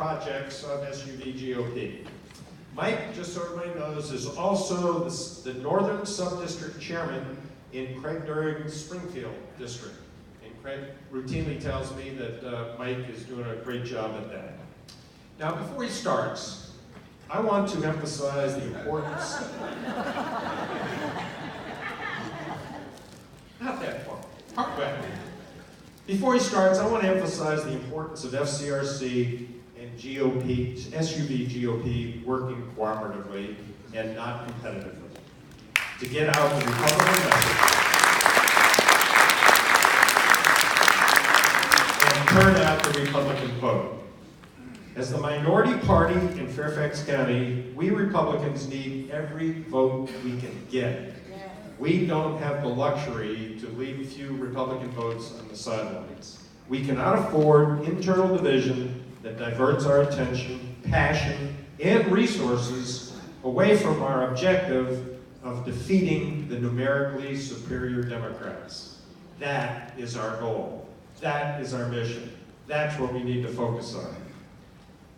projects of SUV GOP. Mike, just so everybody knows, is also the Northern Sub-District Chairman in Craig During Springfield District. And Craig routinely tells me that Mike is doing a great job at that. Now, before he starts, I want to emphasize the importance. Not that far. Part way. Before he starts, I want to emphasize the importance of FCRC and GOP, SUV GOP, working cooperatively and not competitively to get out the Republican message and turn out the Republican vote. As the minority party in Fairfax County, we Republicans need every vote we can get. We don't have the luxury to leave a few Republican votes on the sidelines. We cannot afford internal division that diverts our attention, passion, and resources away from our objective of defeating the numerically superior Democrats. That is our goal. That is our mission. That's what we need to focus on.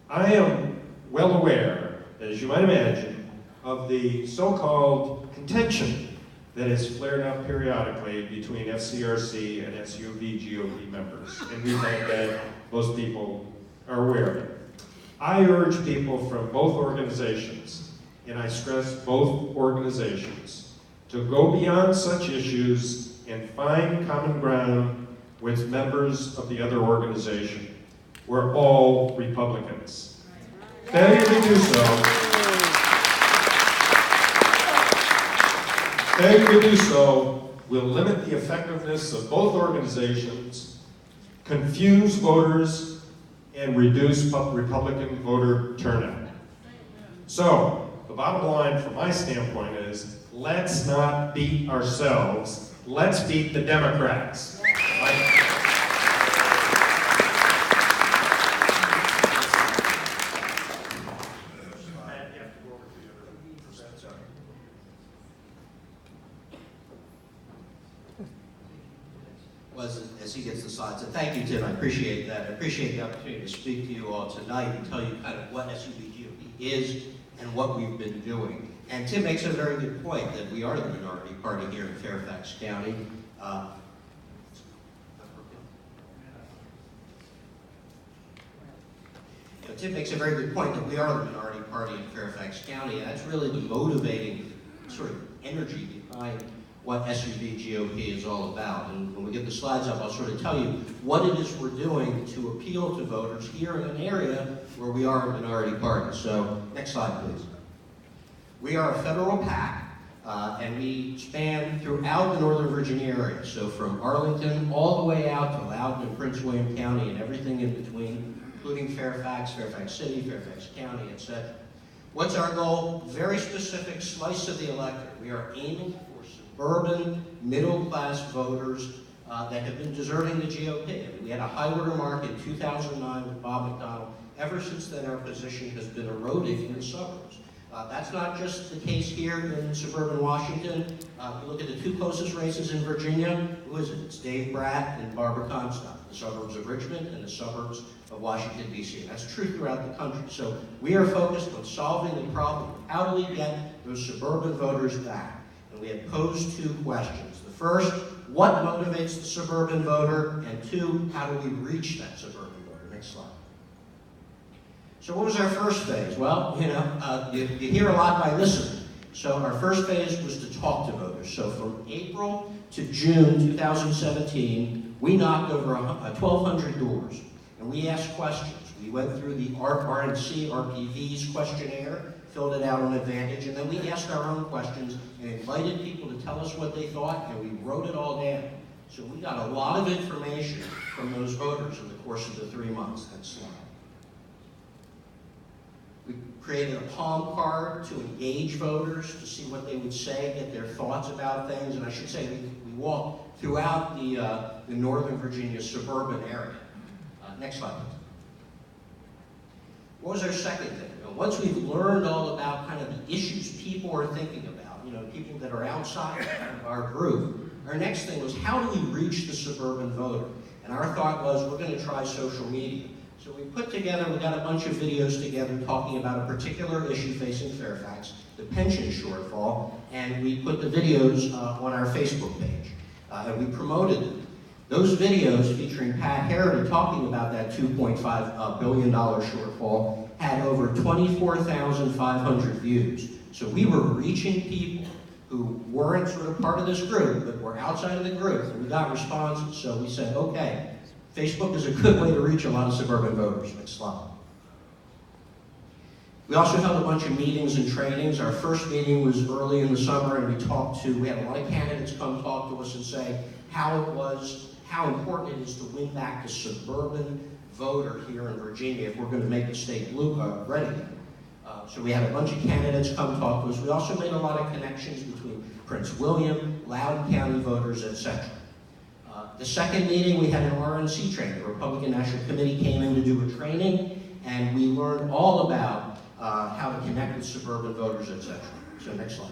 I am well aware, as you might imagine, of the so-called contention that has flared up periodically between FCRC and SUV GOP members, and we think that most people are aware of it. I urge people from both organizations, and I stress both organizations, to go beyond such issues and find common ground with members of the other organization. We're all Republicans. Failure to do so will limit the effectiveness of both organizations, confuse voters, and reduce Republican voter turnout. So, the bottom line from my standpoint is, let's not beat ourselves, let's beat the Democrats. As he gets the slides. And thank you, Tim. I appreciate that. I appreciate the opportunity to speak to you all tonight and tell you kind of what SUV GOP is and what we've been doing. And Tim makes a very good point that we are the minority party here in Fairfax County. Tim makes a very good point that we are the minority party in Fairfax County, and that's really the motivating sort of energy behind what SUV GOP is all about. And when we get the slides up, I'll sort of tell you what it is we're doing to appeal to voters here in an area where we are a minority party. So, next slide, please. We are a federal PAC, and we span throughout the Northern Virginia area. So from Arlington all the way out to Loudoun and Prince William County and everything in between, including Fairfax, Fairfax City, Fairfax County, etc. What's our goal? Very specific slice of the electorate. We are aiming for suburban, middle-class voters that have been deserting the GOP. I mean, we had a high-water mark in 2009 with Bob McDonnell. Ever since then, our position has been eroding in the suburbs. That's not just the case here in suburban Washington. If you look at the two closest races in Virginia, who is it? It's Dave Bratt and Barbara Comstock, the suburbs of Richmond and the suburbs of Washington, D.C. And that's true throughout the country. So we are focused on solving the problem. How do we get those suburban voters back? And we have posed two questions. The first, what motivates the suburban voter? And two, how do we reach that suburban voter? Next slide. So what was our first phase? Well, you hear a lot by listening. So our first phase was to talk to voters. So from April to June 2017, we knocked over 1,200 doors, and we asked questions. We went through the RNC, RPV's questionnaire, filled it out on Advantage, and then we asked our own questions and invited people to tell us what they thought, and we wrote it all down. So we got a lot of information from those voters in the course of the 3 months. Next slide. We created a palm card to engage voters, to see what they would say, get their thoughts about things. And I should say, we walked throughout the Northern Virginia suburban area. Next slide, please. What was our second thing? Once we've learned all about kind of the issues people are thinking about, people that are outside of our group, our next thing was, how do we reach the suburban voter? And our thought was, we're going to try social media. So we got a bunch of videos together talking about a particular issue facing Fairfax, the pension shortfall, and we put the videos on our Facebook page, and we promoted them. Those videos featuring Pat Harity talking about that $2.5 billion shortfall had over 24,500 views. So we were reaching people who weren't sort of part of this group, but were outside of the group, and we got responses. So we said, okay, Facebook is a good way to reach a lot of suburban voters. Next slide. We also held a bunch of meetings and trainings. Our first meeting was early in the summer, and we had a lot of candidates come talk to us and say how important it is to win back the suburban voter here in Virginia if we're going to make the state red again. So we had a bunch of candidates come talk to us. We also made a lot of connections between Prince William, Loudoun County voters, etc. The second meeting, we had an RNC training. The Republican National Committee came in to do a training, and we learned all about how to connect with suburban voters, etc. So next slide.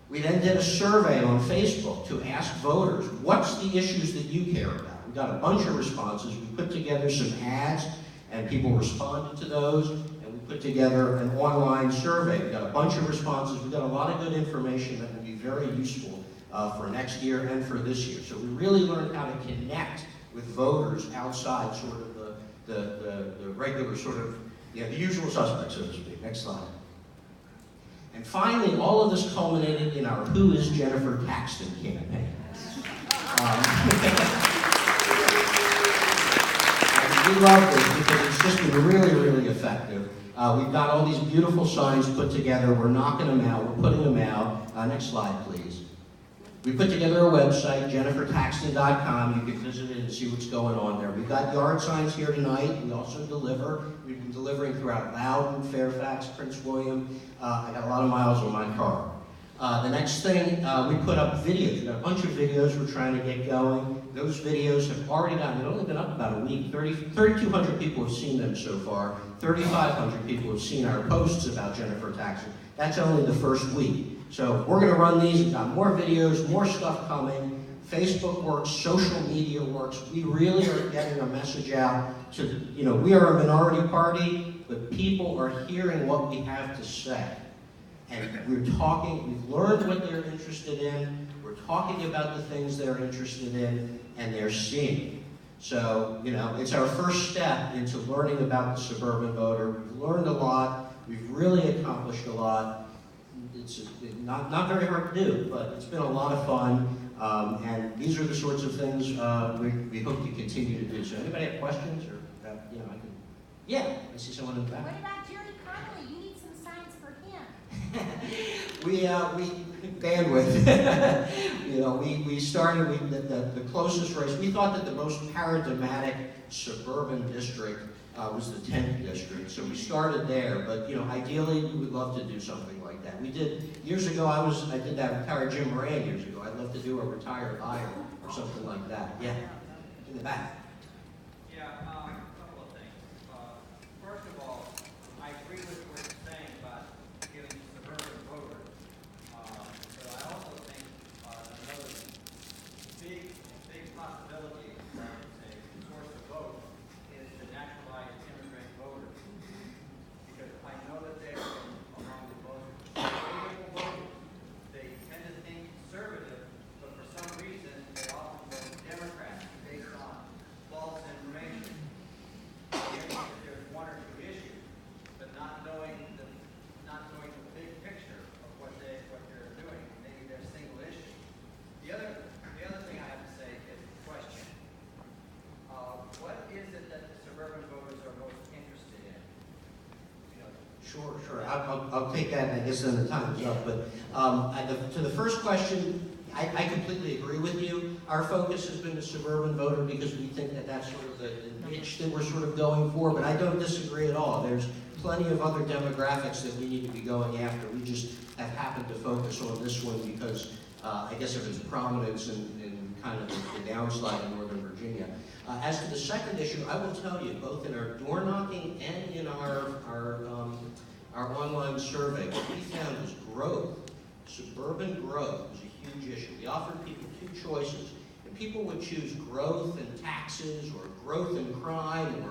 We then did a survey on Facebook to ask voters, what's the issues that you care about? We got a bunch of responses. We put together some ads, and people responded to those. Put together an online survey. We got a bunch of responses. We got a lot of good information that will be very useful for next year and for this year. So we really learned how to connect with voters outside sort of the regular sort of, the usual suspects, so to speak. Next slide. And finally, all of this culminated in our Who is Jennifer Caxton campaign. We love this because it's just been really, really effective. We've got all these beautiful signs put together. We're knocking them out. We're putting them out. Next slide, please. We put together a website, jennifercaxton.com. You can visit it and see what's going on there. We've got yard signs here tonight. We also deliver. We've been delivering throughout Loudoun, Fairfax, Prince William. I got a lot of miles on my car. The next thing, we put up videos. We've got a bunch of videos we're trying to get they've only been up about a week. 3,200 people have seen them so far. 3,500 people have seen our posts about Jennifer Caxton. That's only the first week. So we're going to run these. We've got more videos, more stuff coming. Facebook works, social media works. We really are getting a message out to, we are a minority party, but people are hearing what we have to say. And we've learned what they're interested in, we're talking about the things they're interested in, and they're seeing. So, it's our first step into learning about the suburban voter. We've learned a lot, we've really accomplished a lot. It's not very hard to do, but it's been a lot of fun. And these are the sorts of things we hope to continue to do. So anybody have questions? Or, I see someone in the back. What about Jerry Connolly? You need some signs for him. we bandwidth. We started the closest race. We thought that the most paradigmatic suburban district was the 10th district, so we started there. But ideally, we would love to do something like that. We did years ago. I did that with retired Jim Moran years ago. I'd love to do a retired Iowa or something like that. Yeah, in the back. Yeah, a couple of things. First of all, I agree with what you're saying about giving suburban voters. But I also think another big possibility, I would say, source of vote is the naturalized immigrant voters. Because I know that they're among the most favorable voters. They tend to think conservative, but for some reason they often vote Democrat based on false information. Hearing that there's one or two issues, but not knowing the big picture of what they're doing, maybe their single issue. The other thing I have to say is the question. What is it that the suburban voters are most interested in? Sure. I'll take that, and I guess then the time is up. But to the first question, I completely agree with you. Our focus has been the suburban voter because we think that that's sort of the niche that we're sort of going for, but I don't disagree at all. There's plenty of other demographics that we need to be going after. We just have happened to focus on this one because I guess of its prominence in kind of the downslide in Northern Virginia. As to the second issue, I will tell you, both in our door knocking and in our online survey, what we found was growth. Suburban growth was a huge issue. We offered people two choices. In people would choose growth in taxes, or growth in crime,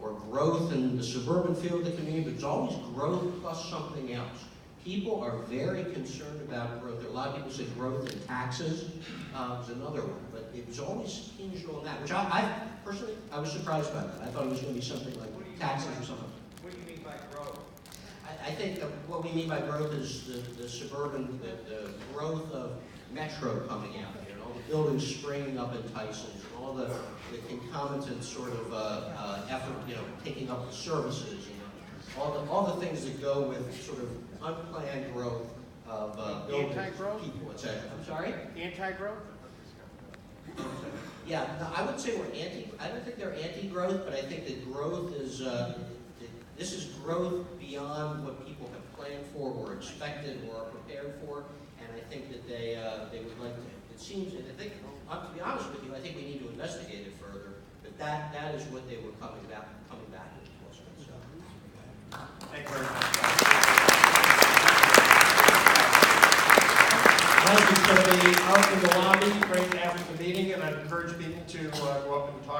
or growth in the suburban feel of the community, but it's always growth plus something else. People are very concerned about growth. A lot of people say growth in taxes is another one, but it was always hinged on that, which I personally, I was surprised by that. I thought it was going to be something like taxes or something. What do you mean by growth? I think that what we mean by growth is the suburban, the growth of Metro coming out here, and all the buildings springing up in Tysons, and all the concomitant sort of effort, taking up the services, all the things that go with sort of unplanned growth of buildings, Anti-growth? people, etc. I'm sorry? Anti-growth? Yeah, no, I wouldn't say we're I don't think they're anti-growth, but I think that growth is, this is growth beyond what people have planned for or expected or are prepared for, and I think that they would like to, it seems, and I think, to be honest with you, I think we need to investigate it further, but that is what they were coming back with. So. Thank you very much. Thank you. So the out in the lobby, great to have at the meeting, and I encourage people to go up and talk.